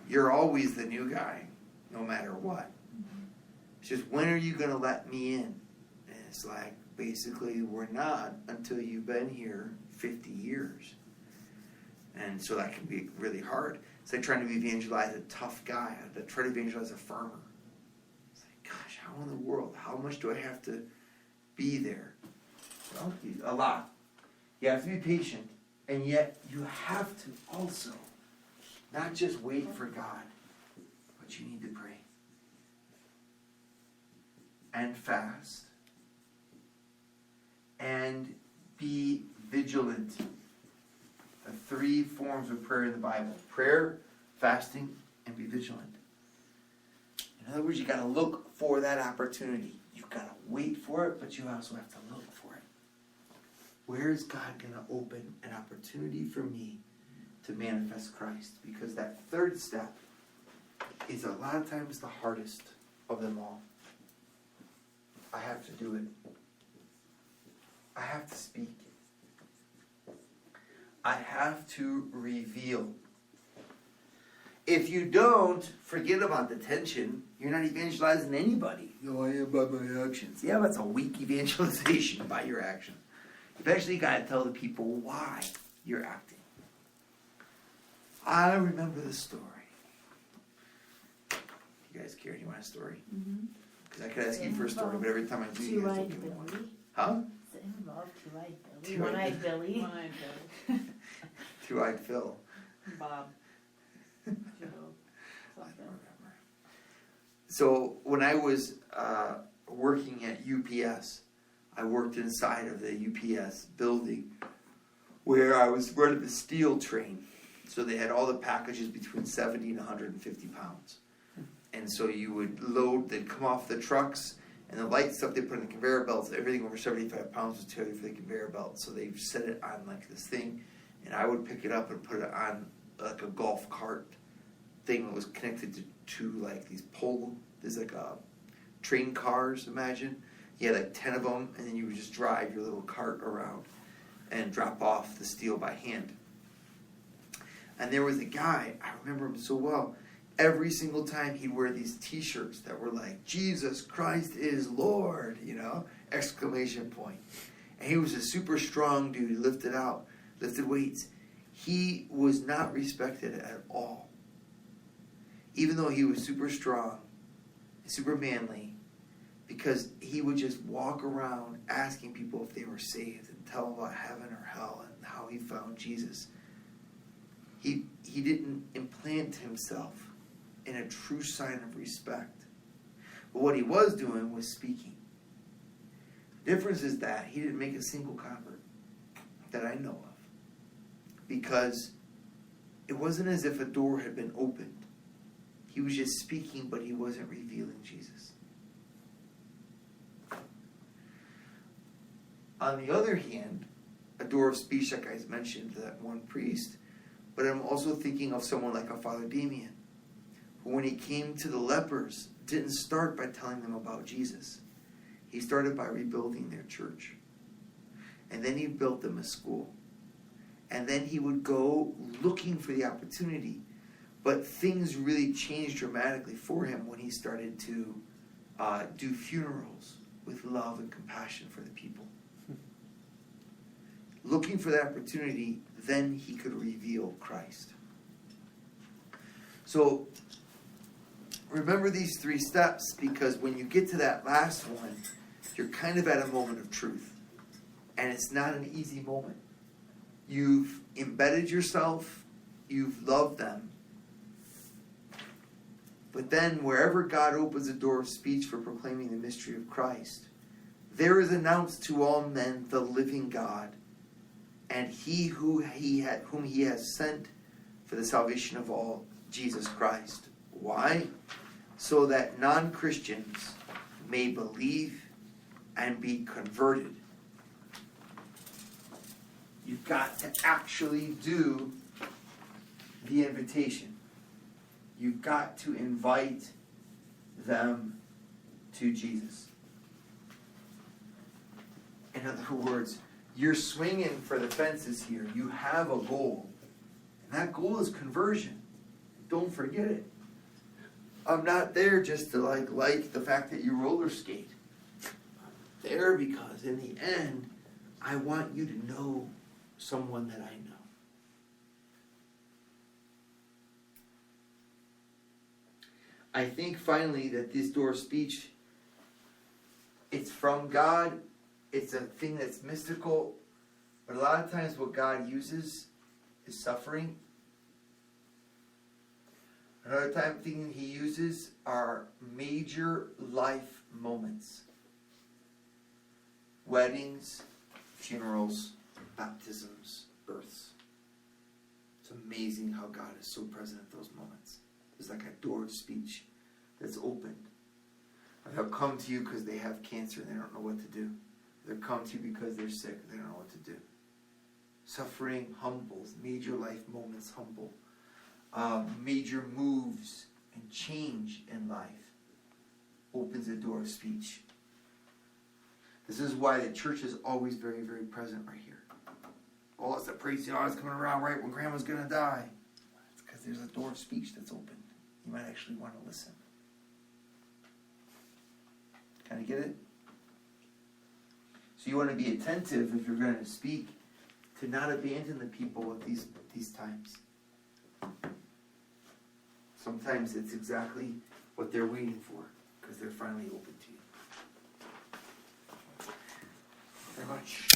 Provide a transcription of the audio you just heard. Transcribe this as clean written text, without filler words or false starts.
you're always the new guy, no matter what. It's just, when are you going to let me in? And it's like, basically, we're not until you've been here 50 years. And so that can be really hard. It's like trying to evangelize a tough guy, try to evangelize a farmer. It's like, gosh, how in the world? How much do I have to be there? Well, a lot. You have to be patient, and yet you have to also not just wait for God, but you need to pray and fast and be vigilant. The 3 forms of prayer in the Bible: prayer, fasting, and be vigilant. In other words, you got to look for that opportunity. You've got to wait for it, but you also have to look for it. Where is God going to open an opportunity for me to manifest Christ? Because that third step is a lot of times the hardest of them all. I have to do it. I have to speak. I have to reveal. If you don't, forget about the tension. You're not evangelizing anybody. I am by my actions. Yeah, that's a weak evangelization by your actions. Eventually you got to tell the people why you're acting. I remember the story. You guys care? Do you want a story? Because I could ask you for a story, but every time I do, you guys don't give me one. Huh? Does it involve Two-Eyed Billy? One-Eyed Billy? One-Eyed Billy. Two-Eyed Phil. Bob. I don't remember. So when I was working at UPS, I worked inside of the UPS building where I was running the steel train. So they had all the packages between 70 and 150 pounds. And so you would load, they'd come off the trucks, and the light stuff they put in the conveyor belts, everything over 75 pounds was too heavy for the conveyor belt. So they set it on like this thing, and I would pick it up and put it on like a golf cart thing that was connected to like these there's like a train cars, imagine. You had like 10 of them, and then you would just drive your little cart around and drop off the steel by hand. And there was a guy, I remember him so well, every single time he'd wear these t-shirts that were like, Jesus Christ is Lord, exclamation point. And he was a super strong dude. He lifted weights. He was not respected at all. Even though he was super strong, super manly, because he would just walk around asking people if they were saved and tell them about heaven or hell and how he found Jesus. He didn't implant himself in a true sign of respect. But what he was doing was speaking. The difference is that he didn't make a single convert that I know of. Because it wasn't as if a door had been opened. He was just speaking, but he wasn't revealing Jesus. On the other hand, a door of speech, like I mentioned, that one priest, but I'm also thinking of someone like a Father Damien, who when he came to the lepers, didn't start by telling them about Jesus. He started by rebuilding their church. And then he built them a school. And then he would go looking for the opportunity. But things really changed dramatically for him when he started to do funerals with love and compassion for the people. Looking for that opportunity, then he could reveal Christ. So, remember these 3 steps, because when you get to that last one, you're kind of at a moment of truth. And it's not an easy moment. You've embedded yourself, you've loved them. But then wherever God opens a door of speech for proclaiming the mystery of Christ, there is announced to all men the living God, and he whom he has sent for the salvation of all, Jesus Christ. Why? So that non-Christians may believe and be converted. You've got to actually do the invitation. You've got to invite them to Jesus. In other words, you're swinging for the fences here. You have a goal. And that goal is conversion. Don't forget it. I'm not there just to like the fact that you roller skate. I'm there because in the end, I want you to know someone that I know. I think finally that this door of speech, it's from God. It's a thing that's mystical. But a lot of times what God uses is suffering. Another thing he uses are major life moments. Weddings, funerals, baptisms, births. It's amazing how God is so present at those moments. It's like a door of speech that's opened. They'll come to you because they have cancer and they don't know what to do. They'll come to you because they're sick and they don't know what to do. Suffering humbles. Major life moments humble. Major moves and change in life opens a door of speech. This is why the church is always very, very present right here. Oh, it's the priest, it's coming around right when grandma's going to die. It's because there's a door of speech that's open. You might actually want to listen. Kind of get it? So you want to be attentive if you're going to speak to not abandon the people at these times. Sometimes it's exactly what they're waiting for because they're finally open to you. Very much.